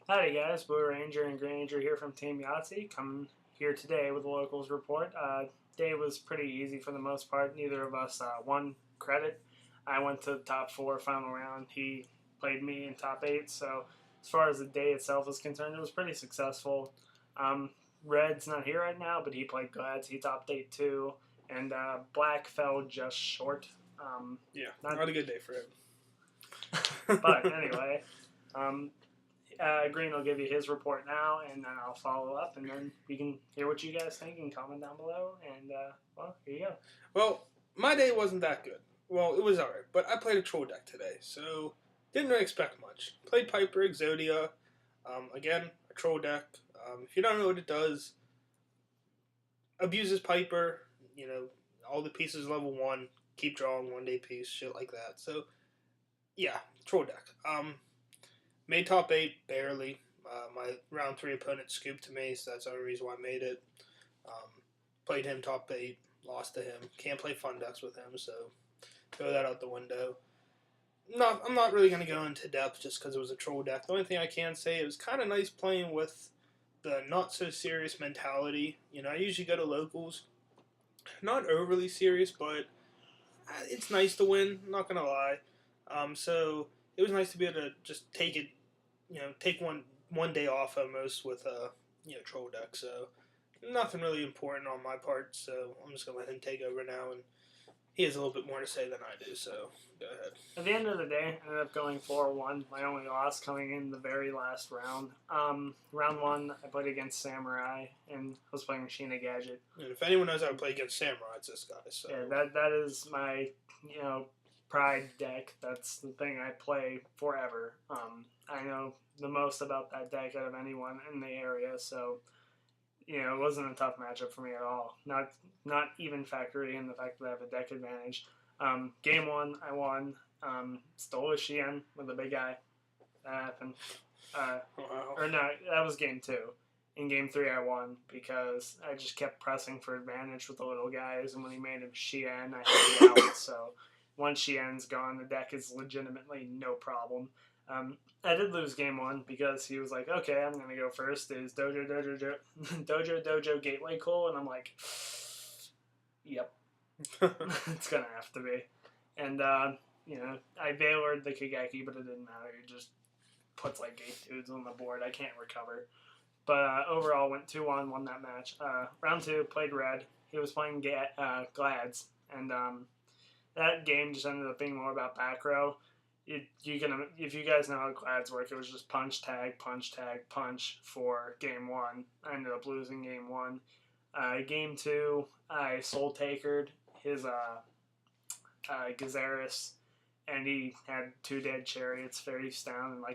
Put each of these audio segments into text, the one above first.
Howdy guys, Blue Ranger and Green Ranger here from Team Yahtzee, coming here today with a locals report. Day was pretty easy for the most part. Neither of us won credit. I went to the top four final round. He played me in top eight. So as far as the day itself is concerned, it was pretty successful. Um, Red's not here right now, but he played Glads. He topped eight too, and Black fell just short. Yeah, not a good day for him. But anyway. Um, Green will give you his report now, and then I'll follow up, and then we can hear what you guys think and comment down below. And well, here you go. Well, my day wasn't that good. Well, it was alright, but I played a troll deck today, so didn't really expect much. Played Piper, Exodia, again, a troll deck. If you don't know what it does, abuses Piper, all the pieces level 1, keep drawing 1 day piece, shit like that. So, yeah, troll deck. Made top 8, barely. My round 3 opponent scooped to me, so that's the only reason why I made it. Played him top 8, lost to him. Can't play fun decks with him, so throw that out the window. I'm not really going to go into depth just because it was a troll deck. The only thing I can say, it was kind of nice playing with the not-so-serious mentality. I usually go to locals. Not overly serious, but it's nice to win, not going to lie. So it was nice to be able to just take it, take one day off almost with a troll deck. So nothing really important on my part. So I'm just gonna let him take over now, and he has a little bit more to say than I do. So go ahead. At the end of the day, I ended up going 4-1. My only loss coming in the very last round. Round 1, I played against Samurai, and I was playing Sheena Gadget. And if anyone knows how to play against Samurai, it's this guy. So yeah, that is my pride deck. That's the thing I play forever. I know the most about that deck out of anyone in the area, so it wasn't a tough matchup for me at all. Not even factoring in the fact that I have a deck advantage. Game 1, I won. Stole a Shien with a big guy. That happened. wow. Or no, that was game 2. In game 3, I won because I just kept pressing for advantage with the little guys, and when he made him Shien, I had the out. So once Shien's gone, the deck is legitimately no problem. I did lose game 1 because he was like, okay, I'm going to go first. Is Dojo Gateway cool? And I'm like, yep. It's going to have to be. And, I Veilored the Kageki, but it didn't matter. It just puts like 8 dudes on the board. I can't recover. But overall, went 2-1, won that match. Round 2, played Red. He was playing Glads. And that game just ended up being more about back row. If you guys know how Glads work, it was just punch, tag, punch for game 1. I ended up losing game 1. Game 2, I Soul Takered his Gazaris, and he had 2 dead chariots face down and I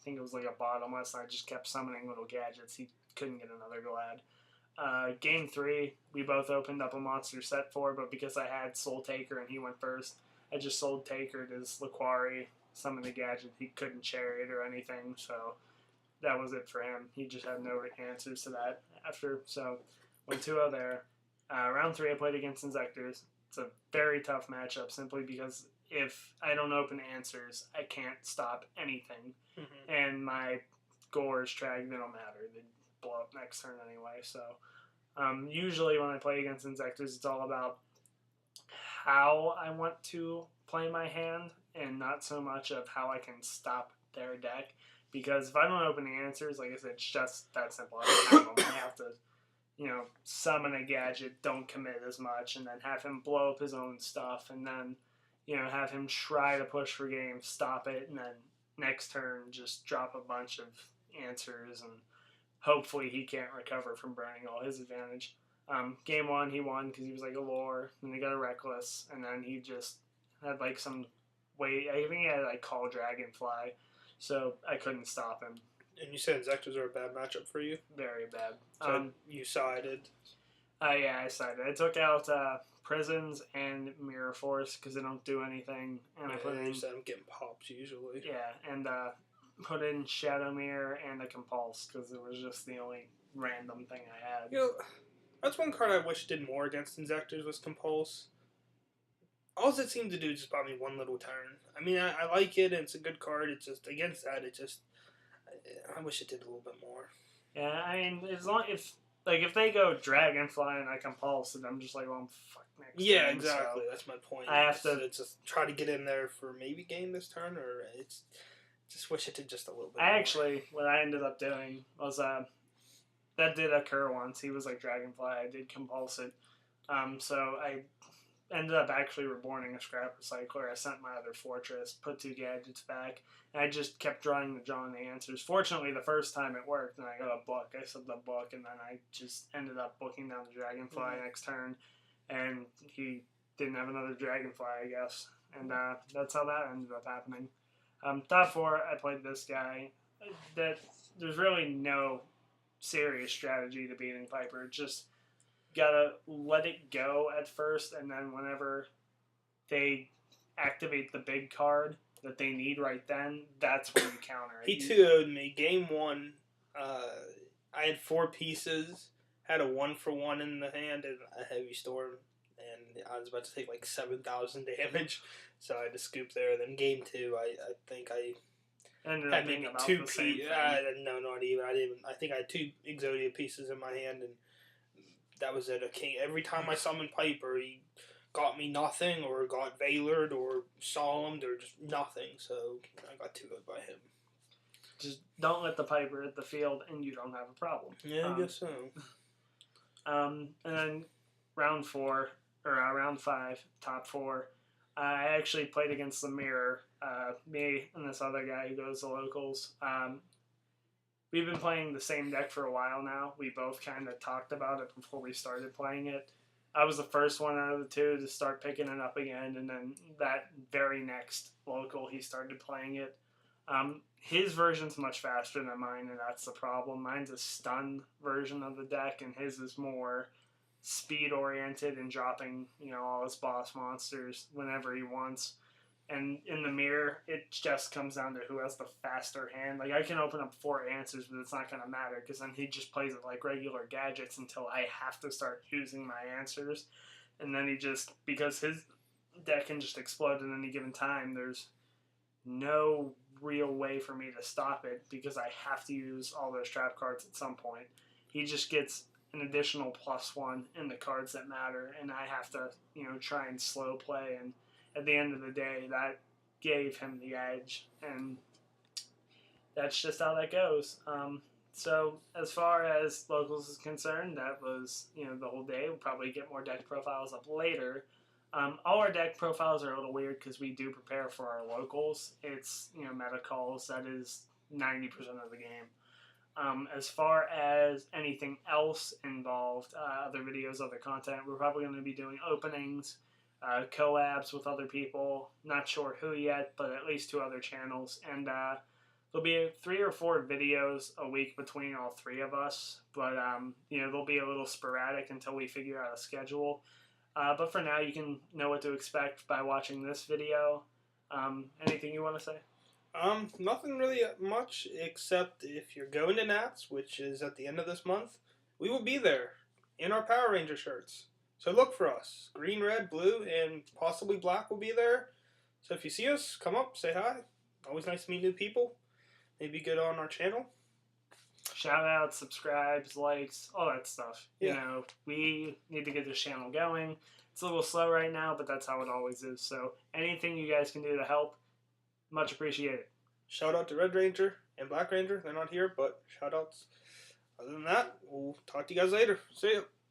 think it was like a bottomless, and I just kept summoning little gadgets. He couldn't get another Glad. Game 3, we both opened up a monster set 4, but because I had Soul Taker and he went first, I just Soul Takered his Laquari, summoned the gadget. He couldn't chariot or anything, so that was it for him. He just had no answers to that after, so went 2-0 there. Round 3, I played against Inzectors. It's a very tough matchup simply because if I don't open answers, I can't stop anything. Mm-hmm. And my Gores Trag, they don't matter. They blow up next turn anyway. So usually when I play against Inzectors, it's all about how I want to play my hand and not so much of how I can stop their deck. Because if I don't open the answers, like I said, it's just that simple. I have to summon a gadget, don't commit as much, and then have him blow up his own stuff, and then, have him try to push for game, stop it, and then next turn just drop a bunch of answers, and hopefully he can't recover from burning all his advantage. Game 1, he won because he was like a lore, and he got a Reckless, and then he just had like some way, I think he had like Call Dragonfly, so I couldn't stop him. And you said Inzectors are a bad matchup for you? Very bad. So you sided? Yeah, I sided. I took out Prisons and Mirror Force because they don't do anything. And I put in... You said I'm getting pops usually. Yeah, and put in Shadow Mirror and a Compulse because it was just the only random thing I had. That's one card I wish did more against Inzectors was Compulse. All it seemed to do is just buy me one little turn. I mean, I like it, and it's a good card. It's just, against that, I wish it did a little bit more. Yeah, I mean, as long if they go Dragonfly and I can pulse it, I'm just like, well, I'm fucked next Yeah, turn, exactly. so That's my point. I have to. It's just try to get in there for maybe game this turn, or it's just wish it did just a little bit. I more. actually, what I ended up doing was that did occur once. He was like Dragonfly. I did compulse it. So I ended up actually reborning a scrap recycler. I sent my other fortress, put 2 gadgets back, and I just kept drawing the answers. Fortunately, the first time it worked, and I got a book. I said the book, and then I just ended up booking down the Dragonfly next turn, and he didn't have another Dragonfly, I guess. And that's how that ended up happening. Top 4, I played this guy. That there's really no serious strategy to beating Piper. Just gotta let it go at first, and then whenever they activate the big card that they need right then, that's when you counter it. He 2-0'd me. Game 1, I had 4 pieces, had a 1-for-1 in the hand, and a heavy storm, and I was about to take like 7,000 damage, so I had to scoop there. Then game 2, I think I ended had up being maybe about 2 the same pieces. thing. No, not even. I think I had 2 Exodia pieces in my hand, and that was it. Okay, every time I summoned Piper, he got me nothing, or got Veilered, or Solemned, or just nothing. So I got 2-0'd by him. Just don't let the Piper hit the field, and you don't have a problem. Yeah, I guess so. And then round 5, top 4. I actually played against the Mirror. Me and this other guy who goes to locals. We've been playing the same deck for a while now. We both kind of talked about it before we started playing it. I was the first one out of the 2 to start picking it up again, and then that very next local, he started playing it. His version's much faster than mine, and that's the problem. Mine's a stun version of the deck, and his is more speed-oriented and dropping, all his boss monsters whenever he wants. And in the Mirror, it just comes down to who has the faster hand. Like, I can open up 4 answers, but it's not going to matter, because then he just plays it like regular gadgets until I have to start using my answers. And then because his deck can just explode at any given time, there's no real way for me to stop it, because I have to use all those trap cards at some point. He just gets an additional +1 in the cards that matter, and I have to, try and slow play, and at the end of the day, that gave him the edge, and that's just how that goes. So as far as locals is concerned, that was, the whole day. We'll probably get more deck profiles up later. All our deck profiles are a little weird because we do prepare for our locals. It's, meta calls. That is 90% of the game. As far as anything else involved, other videos, other content, we're probably going to be doing openings, collabs with other people. Not sure who yet, but at least 2 other channels. And there'll be 3 or 4 videos a week between all 3 of us. But, they'll be a little sporadic until we figure out a schedule. But for now, you can know what to expect by watching this video. Anything you want to say? Nothing really much, except if you're going to Nats, which is at the end of this month, we will be there in our Power Ranger shirts. So look for us. Green, red, blue, and possibly black will be there. So if you see us, come up, say hi. Always nice to meet new people. Maybe get on our channel. Shout outs, subscribes, likes, all that stuff. Yeah. We need to get this channel going. It's a little slow right now, but that's how it always is. So anything you guys can do to help, much appreciated. Shout out to Red Ranger and Black Ranger. They're not here, but shout outs. Other than that, we'll talk to you guys later. See ya.